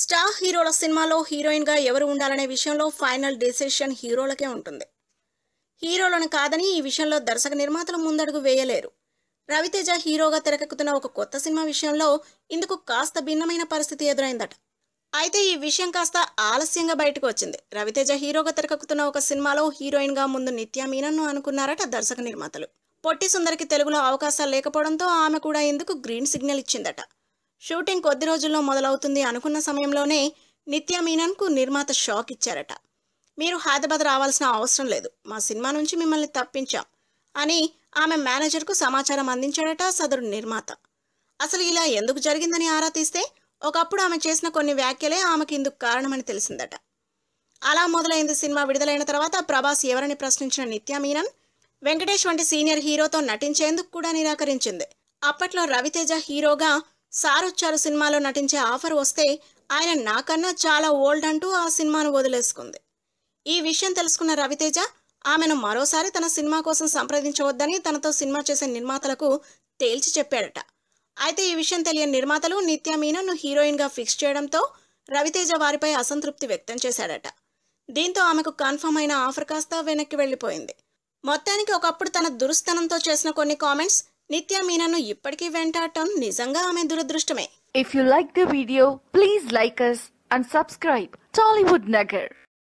Star హీరోల సినిమాలో heroine గా ఎవరు ఉండాలనే విషయంలో ఫైనల్ డెసిషన్ హీరోలకే ఉంటుంది. హీరోలను కాదని ఈ విషయంలో దర్శక నిర్మాతలు ముందడుగు వేయలేరు. రవితేజ హీరోగా తెరకెక్కుతున్న ఒక కొత్త సినిమా విషయంలో ఇందుకు కాస్త భిన్నమైన పరిస్థితి ఎదురైందట. అయితే ఈ విషయం కాస్త ఆలస్యంగా బయటకు వచ్చింది. రవితేజ హీరోగా తెరకెక్కుతున్న ఒక సినిమాలో హీరోయిన్ గా ముందు నిత్యా మీనన్ను అనుకున్నారట దర్శక నిర్మాతలు. పొట్టి సుందరికి తెలుగులో అవకాశాలు లేకపోవడంతో ఆమె కూడా ఇందుకు గ్రీన్ సిగ్నల్ ఇచ్చిందట. షూటింగ్ కొద్ది రోజుల్లో మొదలవుతుంది అనుకున్న సమయంలోనే నిత్యా మీనన్కు నిర్మాత షాక్ ఇచ్చారట. మీరు హైదరాబాద్ రావాల్సిన అవసరం లేదు, మా సినిమా నుంచి మిమ్మల్ని తప్పించాం అని ఆమె మేనేజర్కు సమాచారం అందించాడట సదరు నిర్మాత. అసలు ఇలా ఎందుకు జరిగిందని ఆరా తీస్తే ఒకప్పుడు ఆమె చేసిన కొన్ని వ్యాఖ్యలే ఆమెకి ఇందుకు కారణమని తెలిసిందట. అలా మొదలైంది సినిమా విడుదలైన తర్వాత ప్రభాస్ ఎవరని ప్రశ్నించిన నిత్యా మీనన్ వెంకటేష్ వంటి సీనియర్ హీరోతో నటించేందుకు కూడా నిరాకరించింది. అప్పట్లో రవితేజ హీరోగా సారొచ్చారు సినిమాలో నటించే ఆఫర్ వస్తే ఆయన నాకన్నా చాలా ఓల్డ్ అంటూ ఆ సినిమాను వదిలేసుకుంది. ఈ విషయం తెలుసుకున్న రవితేజ ఆమెను మరోసారి తన సినిమా కోసం సంప్రదించవద్దని తనతో సినిమా చేసే నిర్మాతలకు తేల్చి చెప్పాడట. అయితే ఈ విషయం తెలియని నిర్మాతలు నిత్యా మీనన్ను హీరోయిన్గా ఫిక్స్ చేయడంతో రవితేజ వారిపై అసంతృప్తి వ్యక్తం చేశాడట. దీంతో ఆమెకు కన్ఫర్మ్ అయిన ఆఫర్ కాస్త వెనక్కి వెళ్లిపోయింది. మొత్తానికి ఒకప్పుడు తన దురుస్తనంతో చేసిన కొన్ని కామెంట్స్ నిత్యా మీనన్ను ఇప్పటికీ వెంటాడటం నిజంగా ఆమె దురదృష్టమే. If you like the video, please like us and subscribe Tollywood Nagar.